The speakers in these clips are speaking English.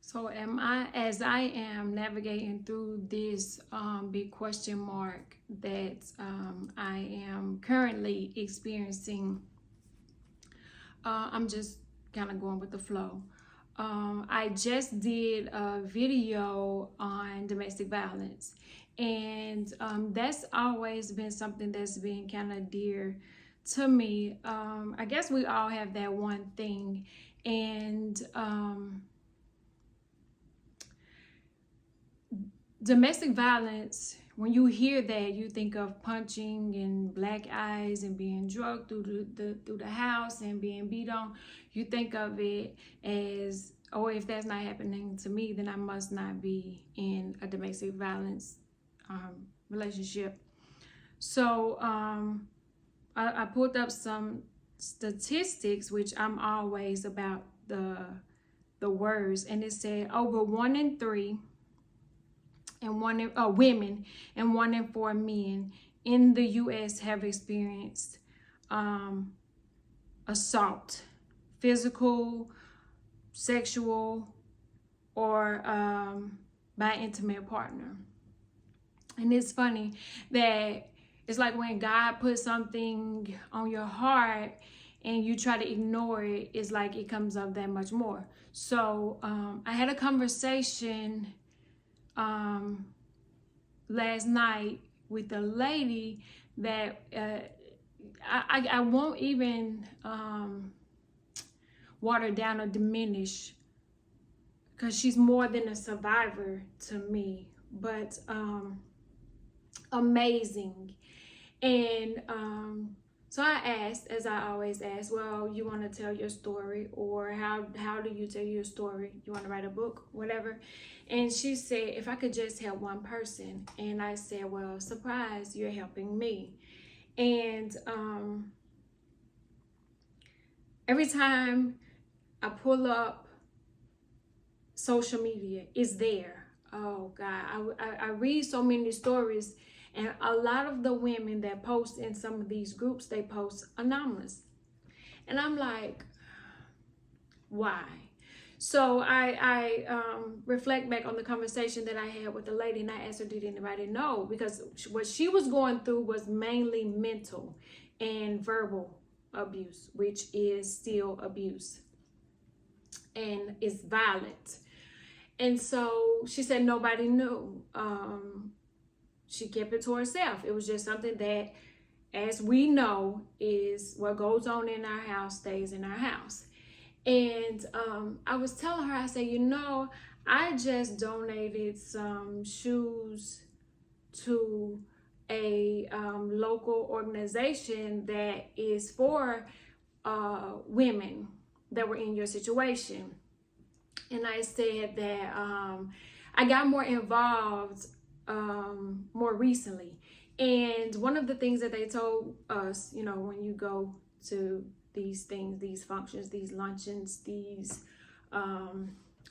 So as I am navigating through this big question mark that I am currently experiencing, I'm just kind of going with the flow. I just did a video on domestic violence, and that's always been something that's been kind of dear to me. I guess we all have that one thing, and domestic violence, when you hear that, you think of punching and black eyes and being drugged through the house and being beat on. You think of it as, oh, if that's not happening to me, then I must not be in a domestic violence relationship. So I pulled up some statistics, which I'm always about the words, and it said over 1 in 3 and women and 1 in 4 men in the U.S. have experienced assault, physical, sexual, or by an intimate partner. And it's funny that it's like when God puts something on your heart and you try to ignore it, it's like it comes up that much more. So I had a conversation last night with a lady that I won't even water down or diminish, because she's more than a survivor to me, but amazing. And so I asked, as I always ask, well, you want to tell your story, or how do you tell your story? You want to write a book, whatever? And she said, if I could just help one person. And I said, well, surprise, you're helping me. And every time I pull up social media, it's there. Oh God, I read so many stories, and a lot of the women that post in some of these groups, they post anonymous. And I'm like, why? So I reflect back on the conversation that I had with the lady, and I asked her, did anybody know? Because what she was going through was mainly mental and verbal abuse, which is still abuse and is violent. And so she said nobody knew. She kept it to herself. It was just something that, as we know, is what goes on in our house stays in our house. And I was telling her, I said, I just donated some shoes to a local organization that is for women that were in your situation. And I said that I got more involved more recently. And one of the things that they told us, when you go to these things, these functions, these luncheons, these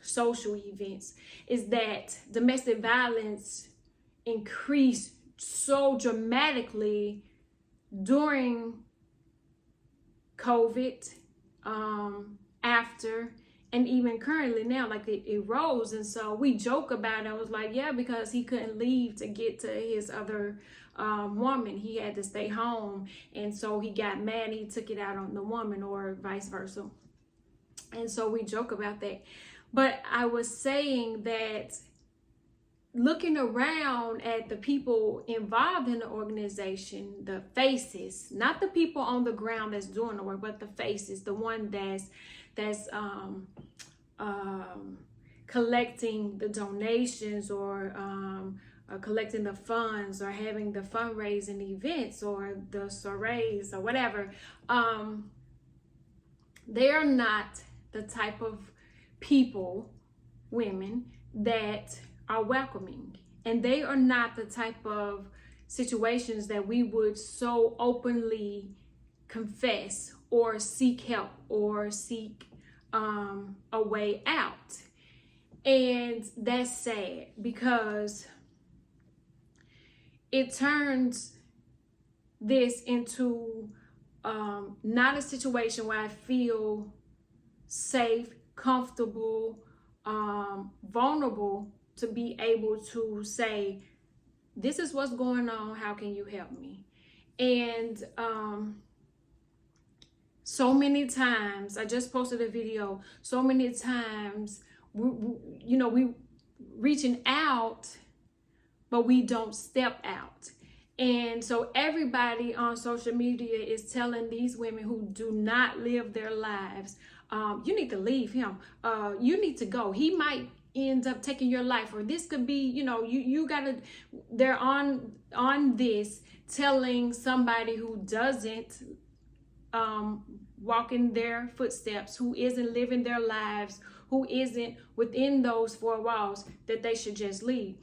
social events, is that domestic violence increased so dramatically during COVID, after, and even currently now, like it rose. And so we joke about it. I was like, yeah, because he couldn't leave to get to his other woman. He had to stay home. And so he got mad and he took it out on the woman, or vice versa. And so we joke about that. But I was saying that looking around at the people involved in the organization, the faces, not the people on the ground that's doing the work, but the faces, the one that's collecting the donations, or collecting the funds, or having the fundraising events, or the soirees, or whatever. They are not the type of people, women, that are welcoming, and they are not the type of situations that we would so openly confess or seek help or seek a way out. And that's sad, because it turns this into not a situation where I feel safe, comfortable, vulnerable to be able to say, this is what's going on, how can you help me? And so many times, I just posted a video, so many times we reaching out, but we don't step out. And so everybody on social media is telling these women who do not live their lives, you need to leave him. You need to go. He might end up taking your life, or this could be, you gotta, they're on this, telling somebody who doesn't walk in their footsteps, who isn't living their lives, who isn't within those four walls, that they should just leave.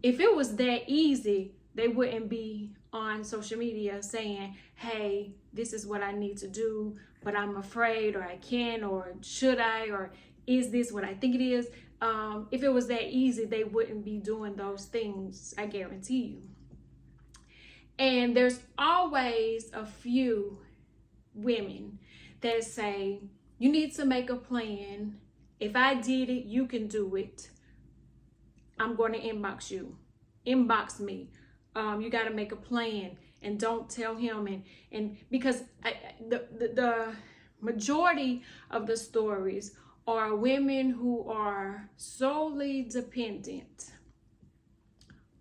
If it was that easy, they wouldn't be on social media saying, hey, this is what I need to do, but I'm afraid, or I can, or should I, or is this what I think it is? If it was that easy, they wouldn't be doing those things, I guarantee you. And there's always a few women that say, you need to make a plan. If I did it, you can do it. I'm going to inbox you. Inbox me. You got to make a plan, and don't tell him. And because the majority of the stories are women who are solely dependent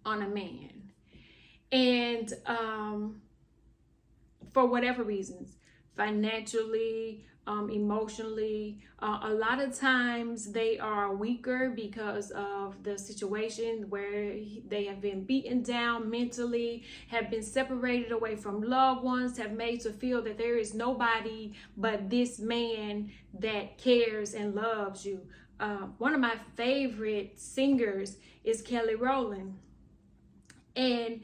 on a man. And for whatever reasons, financially, emotionally, a lot of times they are weaker because of the situation where they have been beaten down mentally, have been separated away from loved ones, have made to feel that there is nobody but this man that cares and loves you. One of my favorite singers is Kelly Rowland. And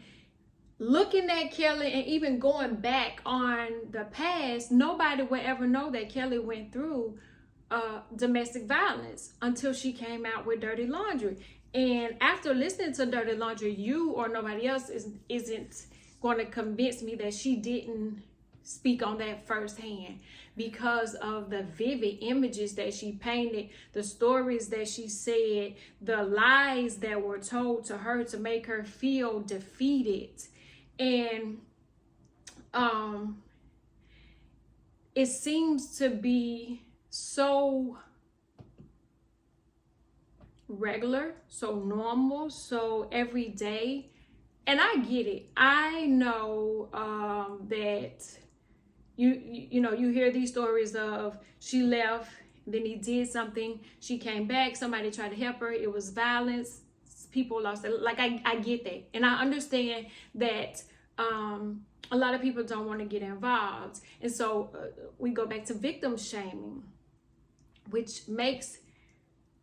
looking at Kelly and even going back on the past, nobody would ever know that Kelly went through domestic violence until she came out with Dirty Laundry. And after listening to Dirty Laundry, you or nobody else isn't going to convince me that she didn't speak on that firsthand, because of the vivid images that she painted, the stories that she said, the lies that were told to her to make her feel defeated. And it seems to be so regular, so normal, so everyday. And I get it. I know that you hear these stories of she left, then he did something, she came back, somebody tried to help her, it was violence, people lost it. Like, I get that, and I understand that a lot of people don't want to get involved, and so we go back to victim shaming, which makes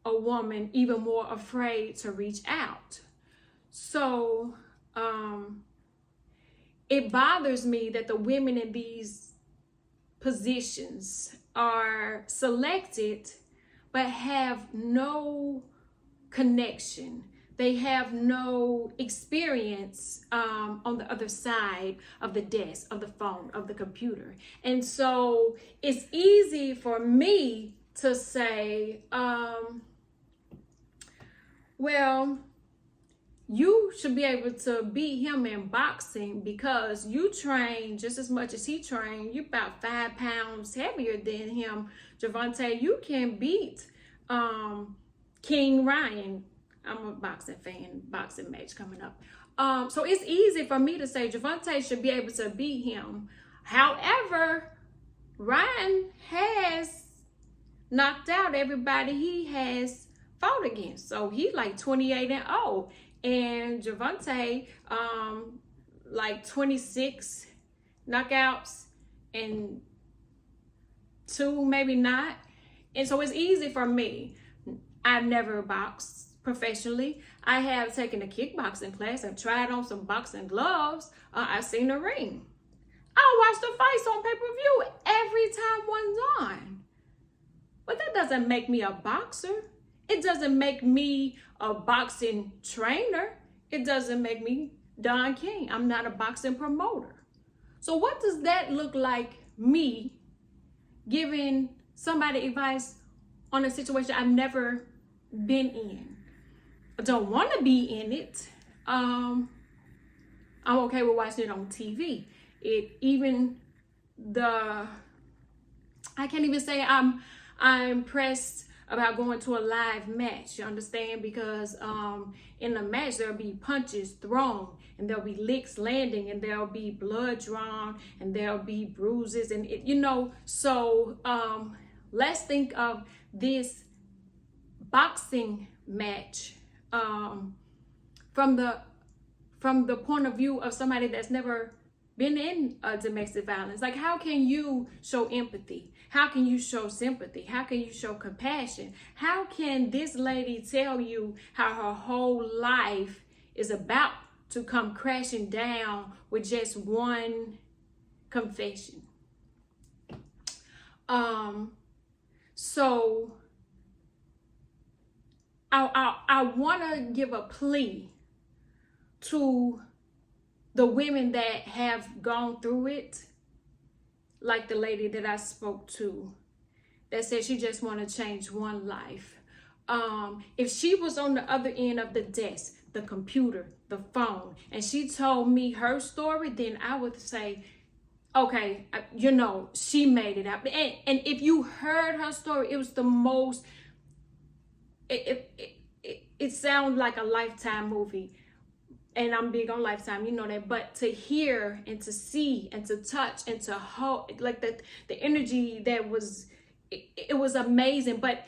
a woman even more afraid to reach out. So it bothers me that the women in these positions are selected but have no connection. They have no experience on the other side of the desk, of the phone, of the computer. And so it's easy for me to say, well, you should be able to beat him in boxing because you train just as much as he trained. You're about 5 pounds heavier than him. Javante, you can beat King Ryan. I'm a boxing fan, boxing match coming up. So it's easy for me to say Javante should be able to beat him. However, Ryan has knocked out everybody he has fought against. So he's like 28-0. And Javante, like 26 knockouts and 2, maybe not. And so it's easy for me. I've never boxed professionally. I have taken a kickboxing class. I've tried on some boxing gloves. I've seen the ring. I watch the fights on pay-per-view every time one's on. But that doesn't make me a boxer. It doesn't make me a boxing trainer. It doesn't make me Don King. I'm not a boxing promoter. So what does that look like, me giving somebody advice on a situation I've never been in. I don't want to be in it. I'm okay with watching it on TV. I can't even say I'm impressed about going to a live match, you understand? Because in the match there'll be punches thrown, and there'll be licks landing, and there'll be blood drawn, and there'll be bruises, and so let's think of this boxing match from the point of view of somebody that's never been in domestic violence. Like, how can you show empathy? How can you show sympathy? How can you show compassion? How can this lady tell you how her whole life is about to come crashing down with just one confession? So I want to give a plea to the women that have gone through it, like the lady that I spoke to that said she just want to change one life. If she was on the other end of the desk, the computer, the phone, and she told me her story, then I would say, okay, she made it out. And if you heard her story, it was the most, it sounded like a Lifetime movie. And I'm big on Lifetime, you know that. But to hear and to see and to touch and to hold, like the energy that was, it was amazing. But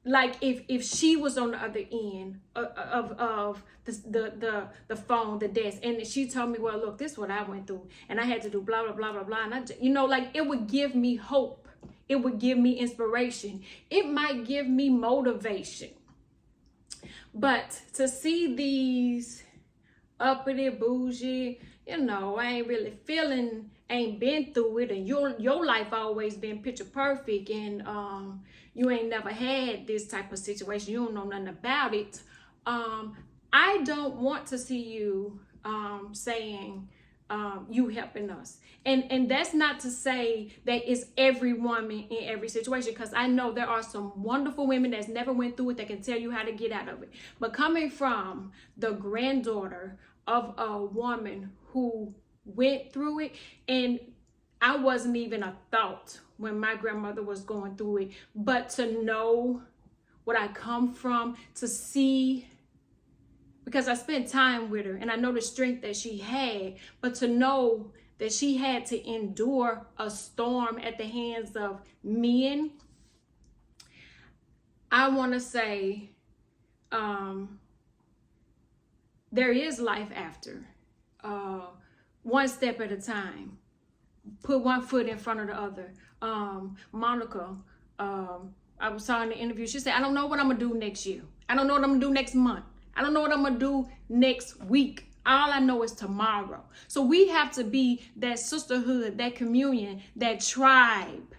like if she was on the other end of the phone, the desk, and she told me, well, look, this is what I went through, and I had to do blah blah blah blah blah, and it would give me hope. It would give me inspiration. It might give me motivation. But to see these uppity, bougie, I ain't really feeling, ain't been through it, and your life always been picture perfect, and you ain't never had this type of situation, you don't know nothing about it. I don't want to see you saying you helping us, and that's not to say that it's every woman in every situation, because I know there are some wonderful women that's never went through it that can tell you how to get out of it. But coming from the granddaughter of a woman who went through it, and I wasn't even a thought when my grandmother was going through it, but to know what I come from, to see, because I spent time with her and I know the strength that she had, but to know that she had to endure a storm at the hands of men, I want to say there is life after. One step at a time. Put one foot in front of the other. Monica, I saw in the interview, she said, I don't know what I'm going to do next year. I don't know what I'm going to do next month. I don't know what I'm going to do next week. All I know is tomorrow. So we have to be that sisterhood, that communion, that tribe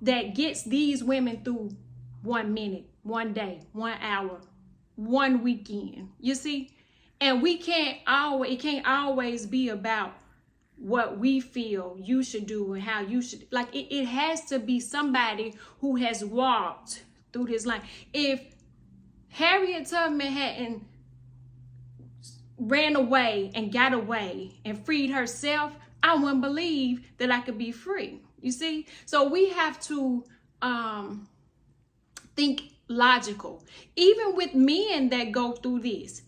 that gets these women through 1 minute, 1 day, 1 hour, 1 weekend. You see? And it can't always be about what we feel you should do and how you should, like it has to be somebody who has walked through this life. If Harriet Tubman hadn't ran away and got away and freed herself, I wouldn't believe that I could be free. You see? So we have to think logical. Even with men that go through this,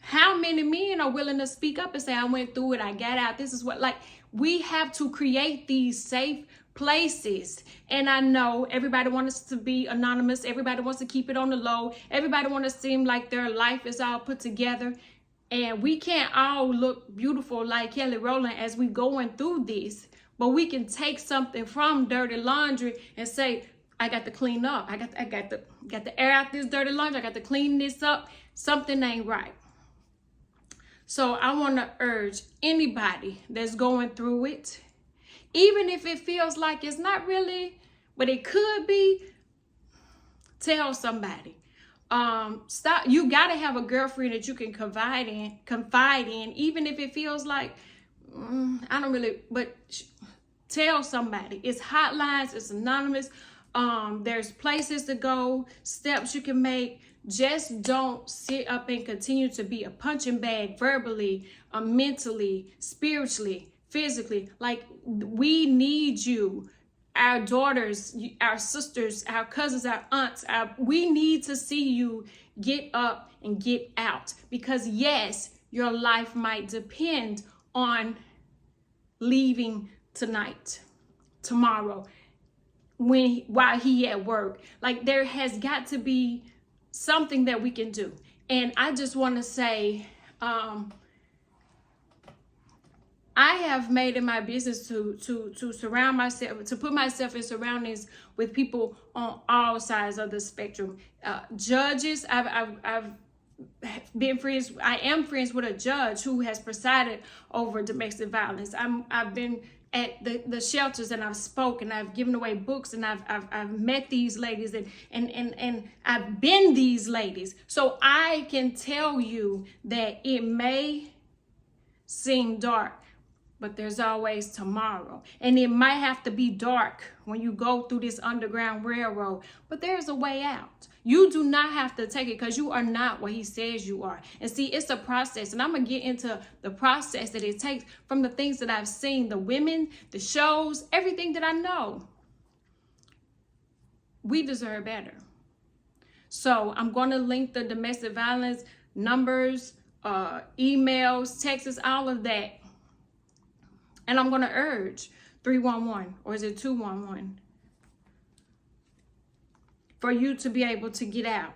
how many men are willing to speak up and say, I went through it, I got out, this is what, like, we have to create these safe places. And I know everybody wants to be anonymous. Everybody wants to keep it on the low. Everybody wants to seem like their life is all put together. And we can't all look beautiful like Kelly Rowland as we going through this. But we can take something from Dirty Laundry and say, I got to clean up. I got to air out this dirty laundry. I got to clean this up. Something ain't right. So I want to urge anybody that's going through it, even if it feels like it's not really, but it could be, tell somebody. Stop. You got to have a girlfriend that you can confide in, even if it feels like, I don't really, but tell somebody. It's hotlines, it's anonymous. There's places to go, steps you can make. Just don't sit up and continue to be a punching bag verbally, mentally, spiritually, physically. Like, we need you. Our daughters, our sisters, our cousins, our aunts, we need to see you get up and get out. Because yes, your life might depend on leaving tonight, tomorrow, while he at work. Like, there has got to be something that we can do. And I just want to say, I have made it my business to surround myself, to put myself in surroundings with people on all sides of the spectrum. Judges, I've been friends. I am friends with a judge who has presided over domestic violence. I've been at the shelters, and I've spoken. I've given away books, and I've met these ladies, and I've been these ladies. So I can tell you that it may seem dark, but there's always tomorrow. And it might have to be dark when you go through this underground railroad, but there's a way out. You do not have to take it, because you are not what he says you are. And see, it's a process. And I'm going to get into the process that it takes from the things that I've seen, the women, the shows, everything that I know. We deserve better. So I'm going to link the domestic violence numbers, emails, texts, all of that. And I'm going to urge 311, or is it 211, for you to be able to get out.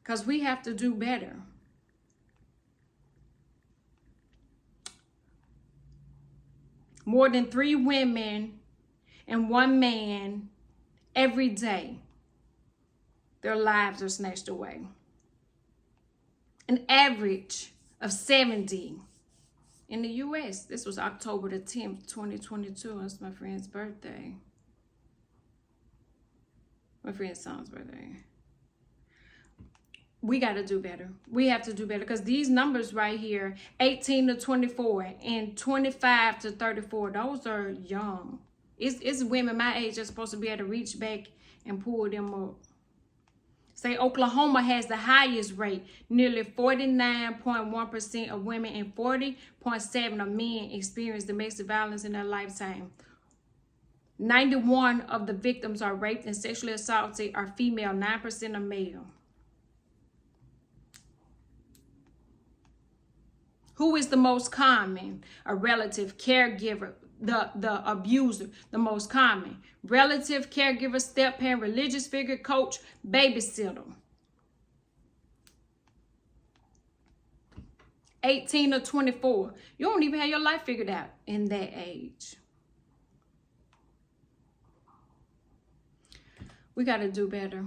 Because we have to do better. More than 3 women and 1 man every day, their lives are snatched away. An average of 70 in the U.S. This was October the 10th, 2022. That's my friend's birthday. My friend's son's birthday. We got to do better. We have to do better, because these numbers right here, 18 to 24 and 25 to 34, those are young. It's women my age that's supposed to be able to reach back and pull them up. Say Oklahoma has the highest rate. Nearly 49.1% of women and 40.7% of men experience domestic violence in their lifetime. 91 of the victims are raped and sexually assaulted are female, 9% are male. Who is the most common? A relative, caregiver, the abuser, the most common. Relative, caregiver, step-parent, religious figure, coach, babysitter. 18 or 24. You don't even have your life figured out in that age. We got to do better.